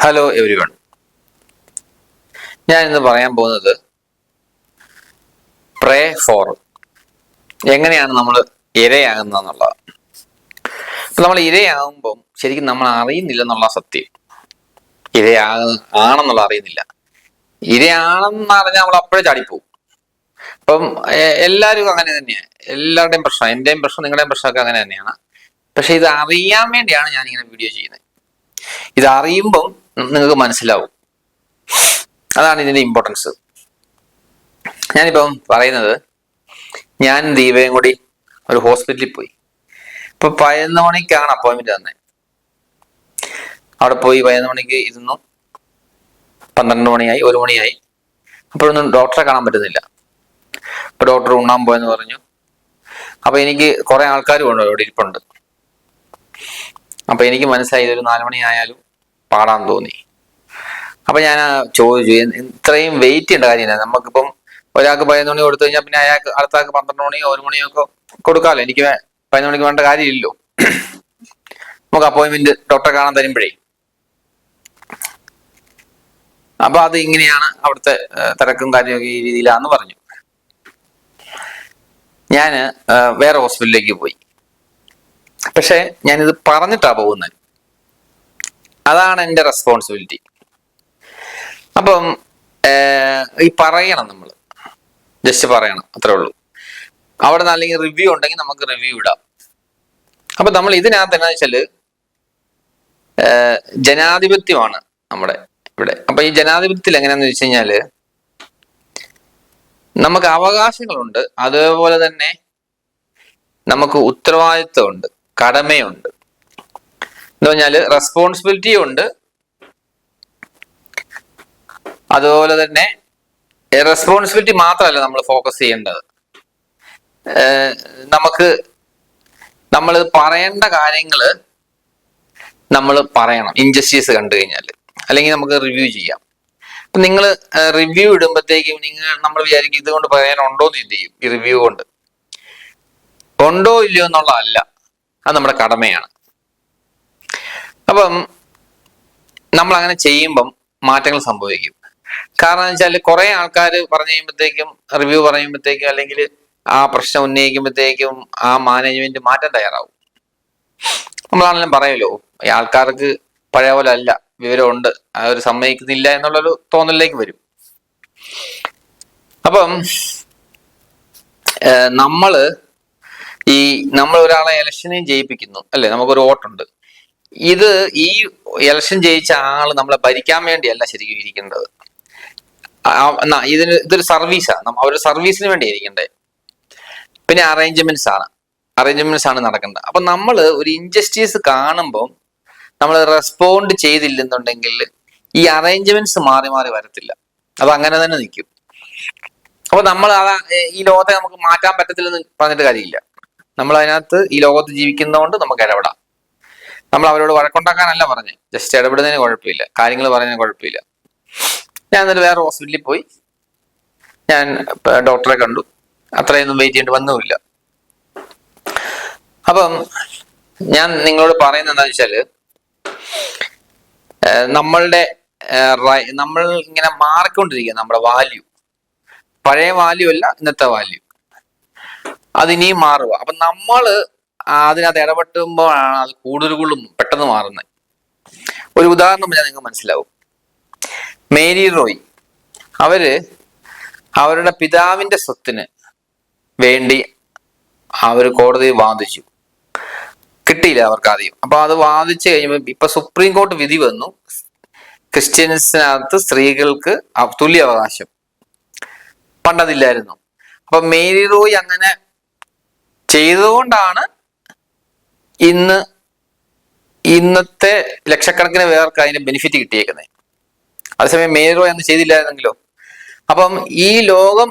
Hello everyone. ഞാൻ ഇന്ന് പറയാൻ പോകുന്നത് പ്രേ ഫോർ എങ്ങനെയാണ് നമ്മൾ ഇരയാകുന്നതെന്നുള്ളതാണ്. അപ്പൊ നമ്മൾ ഇരയാകുമ്പം ശരിക്കും നമ്മൾ അറിയുന്നില്ലെന്നുള്ള സത്യം. ആണെന്നുള്ള അറിയുന്നില്ല. ഇരയാണെന്ന് അറിഞ്ഞാൽ നമ്മൾ അപ്പോഴേ ചാടിപ്പോവും. അപ്പം എല്ലാവരും അങ്ങനെ തന്നെയാണ്. എല്ലാവരുടെയും പ്രശ്നം, എന്റെയും പ്രശ്നം, നിങ്ങളുടെയും പ്രശ്നമൊക്കെ അങ്ങനെ തന്നെയാണ്. പക്ഷെ ഇത് അറിയാൻ വേണ്ടിയാണ് ഞാൻ ഇങ്ങനെ വീഡിയോ ചെയ്യുന്നത്. ഇത് അറിയുമ്പം നിങ്ങൾക്ക് മനസ്സിലാവും. അതാണ് ഇതിന്റെ ഇമ്പോർട്ടൻസ്. ഞാനിപ്പം പറയുന്നത്, ഞാൻ ദീപയും കൂടി ഒരു ഹോസ്പിറ്റലിൽ പോയി. ഇപ്പൊ 11 മണിക്കാണ് അപ്പോയിന്റ്മെന്റ് തന്നെ. അവിടെ പോയി 11 മണിക്ക് ഇരുന്നു. 12 മണിയായി, 1 മണിയായി. അപ്പോഴൊന്നും ഡോക്ടറെ കാണാൻ പറ്റുന്നില്ല. ഇപ്പൊ ഡോക്ടർ ഉണ്ണാൻ പോയെന്ന് പറഞ്ഞു. അപ്പൊ എനിക്ക് കുറെ ആൾക്കാർ കൊണ്ട് അവിടെ ഇരിപ്പുണ്ട്. അപ്പൊ എനിക്ക് മനസ്സിലായി ഇതൊരു 4 മണി ആയാലും പാടാൻ തോന്നി. അപ്പൊ ഞാൻ ചോദിച്ചു, ഇത്രയും വെയിറ്റ് ചെയ്യേണ്ട കാര്യമില്ല. നമുക്കിപ്പം ഒരാൾക്ക് 11 മണി കൊടുത്തു കഴിഞ്ഞാൽ പിന്നെ അയാൾക്ക് അടുത്ത ആൾക്ക് 12 മണിയോ 1 മണിയോ ഒക്കെ കൊടുക്കാമല്ലോ. എനിക്ക് 11 മണിക്ക് വേണ്ട കാര്യമില്ലല്ലോ. നമുക്ക് അപ്പോയിന്റ്മെന്റ് ഡോക്ടറെ കാണാൻ തരുമ്പോഴേ. അപ്പൊ അത് ഇങ്ങനെയാണ് അവിടുത്തെ തിരക്കും കാര്യമൊക്കെ ഈ രീതിയിലാന്ന് പറഞ്ഞു. ഞാൻ വേറെ ഹോസ്പിറ്റലിലേക്ക് പോയി. പക്ഷെ ഞാനിത് പറഞ്ഞിട്ടാ പോകുന്നത്. അതാണ് എൻ്റെ റെസ്പോൺസിബിലിറ്റി. അപ്പം ഈ പറയണം, നമ്മൾ ജസ്റ്റ് പറയണം, അത്രേ ഉള്ളൂ. അവിടെ നിന്ന് അല്ലെങ്കിൽ റിവ്യൂ ഉണ്ടെങ്കിൽ നമുക്ക് റിവ്യൂ ഇടാം. അപ്പൊ നമ്മൾ ഇതിനകത്ത് എന്നാ വെച്ചാല് ജനാധിപത്യമാണ് നമ്മുടെ ഇവിടെ. അപ്പൊ ഈ ജനാധിപത്യത്തിൽ എങ്ങനെയാന്ന് വെച്ച് കഴിഞ്ഞാല് നമുക്ക് അവകാശങ്ങളുണ്ട്, അതേപോലെ തന്നെ നമുക്ക് ഉത്തരവാദിത്വമുണ്ട്, കടമയുണ്ട്. എന്ന് പറഞ്ഞാല് റെസ്പോൺസിബിലിറ്റി ഉണ്ട്. അതുപോലെ തന്നെ റെസ്പോൺസിബിലിറ്റി മാത്രമല്ല നമ്മൾ ഫോക്കസ് ചെയ്യേണ്ടത്. നമ്മൾ പറയേണ്ട കാര്യങ്ങള് നമ്മൾ പറയണം. ഇൻജസ്റ്റിസ് കണ്ടു കഴിഞ്ഞാൽ അല്ലെങ്കിൽ നമുക്ക് റിവ്യൂ ചെയ്യാം. അപ്പൊ നിങ്ങൾ റിവ്യൂ ഇടുമ്പോഴത്തേക്കും നമ്മൾ വിചാരിക്കും ഇതുകൊണ്ട് പറയാനുണ്ടോ എന്ന് ചിന്തിക്കും. ഈ റിവ്യൂ കൊണ്ട് ഉണ്ടോ ഇല്ലയോ എന്നുള്ളതല്ല, അത് നമ്മുടെ കടമയാണ്. അപ്പം നമ്മൾ അങ്ങനെ ചെയ്യുമ്പം മാറ്റങ്ങൾ സംഭവിക്കും. കാരണം എന്ന് വെച്ചാൽ കുറെ ആൾക്കാർ പറഞ്ഞു കഴിയുമ്പോഴത്തേക്കും, റിവ്യൂ പറയുമ്പോഴത്തേക്കും, അല്ലെങ്കിൽ ആ പ്രശ്നം ഉന്നയിക്കുമ്പോഴത്തേക്കും ആ മാനേജ്മെന്റ് മാറ്റാൻ തയ്യാറാവും. നമ്മളാണെങ്കിലും പറയുമല്ലോ, ഈ ആൾക്കാർക്ക് പഴയ പോലെ അല്ല, വിവരമുണ്ട്, അവർ സമ്മതിക്കുന്നില്ല എന്നുള്ളൊരു തോന്നലിലേക്ക് വരും. അപ്പം നമ്മൾ ഒരാളെ ഇലക്ഷനെയും ജയിപ്പിക്കുന്നു അല്ലെ, നമുക്കൊരു വോട്ടുണ്ട്. ഈ ഇലക്ഷൻ ജയിച്ച ആള് നമ്മളെ ഭരിക്കാൻ വേണ്ടിയല്ല ശരിക്കും ഇരിക്കേണ്ടത്. ഇതൊരു സർവീസാണ്. അവരുടെ സർവീസിന് വേണ്ടി ഇരിക്കണ്ടേ. പിന്നെ അറേഞ്ച്മെന്റ്സ് ആണ് നടക്കേണ്ടത്. അപ്പൊ നമ്മൾ ഒരു ഇൻജസ്റ്റിസ് കാണുമ്പോൾ നമ്മൾ റെസ്പോണ്ട് ചെയ്തില്ലെന്നുണ്ടെങ്കിൽ ഈ അറേഞ്ച്മെന്റ്സ് മാറി മാറി വരത്തില്ല, അത് അങ്ങനെ തന്നെ നിൽക്കും. അപ്പൊ നമ്മൾ ഈ ലോകത്തെ നമുക്ക് മാറ്റാൻ പറ്റത്തില്ലെന്ന് പറഞ്ഞിട്ട് കാര്യമില്ല. നമ്മൾ അതിനകത്ത് ഈ ലോകത്ത് ജീവിക്കുന്നതുകൊണ്ട് നമുക്ക് ഇടപെടാം. നമ്മൾ അവരോട് വഴക്കുണ്ടാക്കാനല്ല പറഞ്ഞത്, ജസ്റ്റ് ഇടപെടുന്നതിന് കുഴപ്പമില്ല, കാര്യങ്ങൾ പറയുന്നതിന് കുഴപ്പമില്ല. ഞാൻ എന്നിട്ട് വേറെ ഹോസ്പിറ്റലിൽ പോയി. ഞാൻ ഡോക്ടറെ കണ്ടു. അത്രയൊന്നും വെയിറ്റ് ചെയ്യേണ്ടി വന്നുമില്ല. അപ്പം ഞാൻ നിങ്ങളോട് പറയുന്നത് എന്താണെന്ന് വെച്ചാല്, നമ്മൾ ഇങ്ങനെ മാറിക്കൊണ്ടിരിക്കുക. നമ്മുടെ വാല്യൂ പഴയ വാല്യൂ അല്ല, ഇന്നത്തെ വാല്യൂ അതിനിയും മാറുക. അപ്പൊ നമ്മള് അതിനകത്ത് ഇടപെട്ടുമ്പോഴാണ് അത് കൂടുതലും പെട്ടെന്ന് മാറുന്നത്. ഒരു ഉദാഹരണം പറഞ്ഞാൽ നിങ്ങൾക്ക് മനസ്സിലാവും. മേരി റോയ് അവരുടെ പിതാവിന്റെ സ്വത്തിന് വേണ്ടി അവർ കോടതിയിൽ വാദിച്ചു. കിട്ടിയില്ല അവർക്ക് ആദ്യം. അപ്പൊ അത് വാദിച്ചു കഴിയുമ്പോൾ ഇപ്പൊ സുപ്രീം കോടതി വിധി വന്നു, ക്രിസ്ത്യൻസിനകത്ത് സ്ത്രീകൾക്ക് തുല്യ അവകാശം. പണ്ടതില്ലായിരുന്നു. അപ്പൊ മേരി റോയ് അങ്ങനെ ചെയ്തുകൊണ്ടാണ് ഇന്നത്തെ ലക്ഷക്കണക്കിന് പേർക്ക് അതിന്റെ ബെനിഫിറ്റ് കിട്ടിയേക്കുന്നത്. അതേസമയം മേരി റോയ് അന്ന് ചെയ്തില്ലായിരുന്നെങ്കിലോ? അപ്പം ഈ ലോകം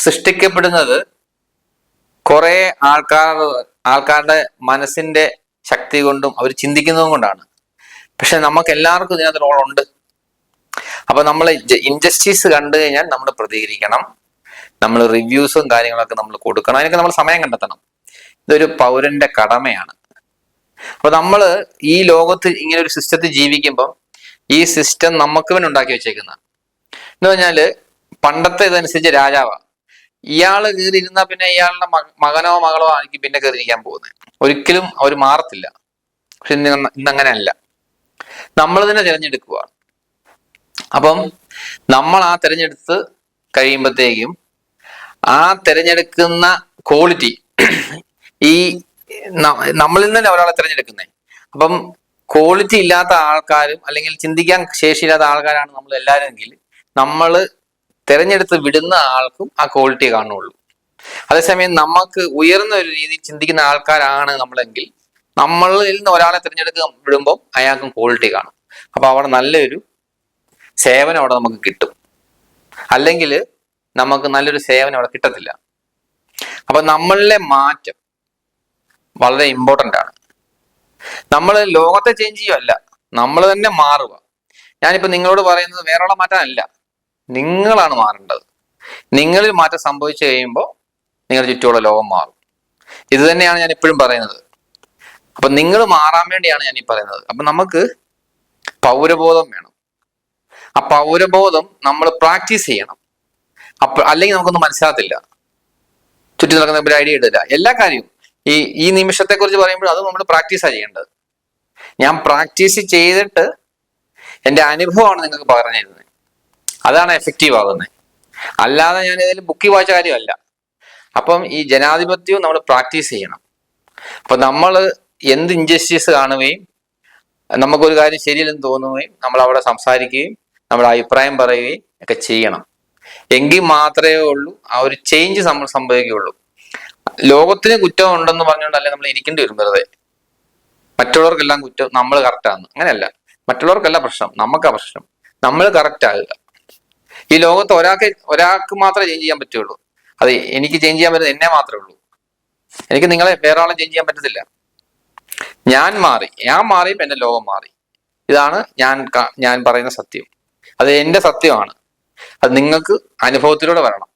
സൃഷ്ടിക്കപ്പെടുന്നത് കുറെ ആൾക്കാരുടെ മനസ്സിന്റെ ശക്തി കൊണ്ടും അവർ ചിന്തിക്കുന്നതും കൊണ്ടാണ്. പക്ഷെ നമുക്ക് എല്ലാവർക്കും ഇതിനകത്ത് റോളുണ്ട്. അപ്പൊ നമ്മൾ ഇൻജസ്റ്റിസ് കണ്ടു കഴിഞ്ഞാൽ നമ്മൾ പ്രതികരിക്കണം. നമ്മൾ റിവ്യൂസും കാര്യങ്ങളൊക്കെ നമ്മൾ കൊടുക്കണം. അതിനൊക്കെ നമ്മൾ സമയം കണ്ടെത്തണം. ഇതൊരു പൗരന്റെ കടമയാണ്. അപ്പൊ നമ്മൾ ഈ ലോകത്ത് ഇങ്ങനെ ഒരു സിസ്റ്റത്തിൽ ജീവിക്കുമ്പോൾ ഈ സിസ്റ്റം നമുക്ക് വേണ്ടി ഉണ്ടാക്കി വെച്ചേക്കുന്ന എന്ന് പറഞ്ഞാല് പണ്ടത്തെ ഇതനുസരിച്ച് രാജാവാ. ഇയാള് കയറി ഇരുന്നാൽ പിന്നെ ഇയാളുടെ മകനോ മകളോ ആയിരിക്കും പിന്നെ കയറിയിരിക്കാൻ പോകുന്നത്. ഒരിക്കലും അവർ മാറത്തില്ല. പക്ഷെ ഇന്നങ്ങനെ അല്ല, നമ്മൾ തന്നെ തിരഞ്ഞെടുക്കുക. അപ്പം നമ്മൾ ആ തിരഞ്ഞെടുത്ത് കഴിയുമ്പോഴത്തേക്കും ആ തിരഞ്ഞെടുക്കുന്ന ക്വാളിറ്റി ഈ നമ്മളിൽ നിന്ന് തന്നെ ഒരാളെ തിരഞ്ഞെടുക്കുന്നത്. അപ്പം ക്വാളിറ്റി ഇല്ലാത്ത ആൾക്കാരും അല്ലെങ്കിൽ ചിന്തിക്കാൻ ശേഷിയില്ലാത്ത ആൾക്കാരാണ് നമ്മൾ എല്ലാവരും എങ്കിൽ നമ്മൾ തിരഞ്ഞെടുത്ത് വിടുന്ന ആൾക്കും ആ ക്വാളിറ്റി കാണുള്ളൂ. അതേസമയം നമുക്ക് ഉയർന്ന ഒരു രീതിയിൽ ചിന്തിക്കുന്ന ആൾക്കാരാണ് നമ്മളെങ്കിൽ നമ്മളിൽ നിന്ന് ഒരാളെ തിരഞ്ഞെടുക്കുക വിടുമ്പോൾ അയാൾക്കും ക്വാളിറ്റി കാണും. അപ്പൊ അവിടെ നല്ലൊരു സേവനം അവിടെ നമുക്ക് കിട്ടും. അല്ലെങ്കിൽ നമുക്ക് നല്ലൊരു സേവനം അവിടെ കിട്ടത്തില്ല. അപ്പൊ നമ്മളിലെ മാറ്റം വളരെ ഇമ്പോർട്ടൻ്റ് ആണ്. നമ്മൾ ലോകത്തെ ചേഞ്ച് ചെയ്യുകയല്ല, നമ്മൾ തന്നെ മാറുക. ഞാനിപ്പോ നിങ്ങളോട് പറയുന്നത് വേറെയുള്ള മാറ്റാനല്ല, നിങ്ങളാണ് മാറേണ്ടത്. നിങ്ങളിൽ മാറ്റം സംഭവിച്ചു കഴിയുമ്പോൾ നിങ്ങളുടെ ചുറ്റുമുള്ള ലോകം മാറും. ഇത് തന്നെയാണ് ഞാൻ എപ്പോഴും പറയുന്നത്. അപ്പൊ നിങ്ങൾ മാറാൻ വേണ്ടിയാണ് ഞാൻ ഈ പറയുന്നത്. അപ്പൊ നമുക്ക് പൗരബോധം വേണം. ആ പൗരബോധം നമ്മൾ പ്രാക്ടീസ് ചെയ്യണം. അല്ലെങ്കിൽ നമുക്കൊന്നും മനസ്സിലാകത്തില്ല. ചുറ്റി നടക്കുന്ന ഒരു ഐഡിയ ഇടില്ല. എല്ലാ കാര്യവും ഈ നിമിഷത്തെ കുറിച്ച് പറയുമ്പോൾ അത് നമ്മൾ പ്രാക്ടീസാണ് ചെയ്യേണ്ടത്. ഞാൻ പ്രാക്ടീസ് ചെയ്തിട്ട് എൻ്റെ അനുഭവമാണ് നിങ്ങൾക്ക് പകർന്നു തരുന്നത്. അതാണ് എഫക്റ്റീവ് ആകുന്നത്. അല്ലാതെ ഞാൻ ഏതെങ്കിലും ബുക്കി വായിച്ച കാര്യമല്ല. അപ്പം ഈ ജനാധിപത്യവും നമ്മൾ പ്രാക്ടീസ് ചെയ്യണം. അപ്പൊ നമ്മൾ എന്ത് ഇൻജസ്റ്റിസ് കാണുകയും നമുക്കൊരു കാര്യം ശരിയല്ലെന്ന് തോന്നുകയും നമ്മൾ അവിടെ സംസാരിക്കുകയും നമ്മുടെ അഭിപ്രായം പറയുകയും ഒക്കെ ചെയ്യണം. എങ്കിൽ മാത്രമേ ഉള്ളൂ ആ ഒരു ചേഞ്ച് നമ്മൾ സംഭവിക്കുകയുള്ളൂ. ലോകത്തിന് കുറ്റം ഉണ്ടെന്ന് പറഞ്ഞുകൊണ്ടല്ലേ നമ്മൾ ഇരിക്കേണ്ടി വരും വെറുതെ. മറ്റുള്ളവർക്കെല്ലാം കുറ്റം, നമ്മൾ കറക്റ്റാണ്. അങ്ങനെയല്ല, മറ്റുള്ളവർക്കല്ല പ്രശ്നം, നമുക്കാ പ്രശ്നം. നമ്മൾ കറക്റ്റ് ആകുക. ഈ ലോകത്ത് ഒരാൾക്ക് മാത്രമേ ചേഞ്ച് ചെയ്യാൻ പറ്റുള്ളൂ. അത് എനിക്ക് ചേഞ്ച് ചെയ്യാൻ പറ്റുന്നത് എന്നെ മാത്രമേ ഉള്ളൂ. എനിക്ക് നിങ്ങളെ വേറെ ആളെ ചേഞ്ച് ചെയ്യാൻ പറ്റത്തില്ല. ഞാൻ മാറിയപ്പോൾ എൻ്റെ ലോകം മാറി. ഇതാണ് ഞാൻ പറയുന്ന സത്യം. അത് എൻ്റെ സത്യമാണ്. അത് നിങ്ങൾക്ക് അനുഭവത്തിലൂടെ വരണം.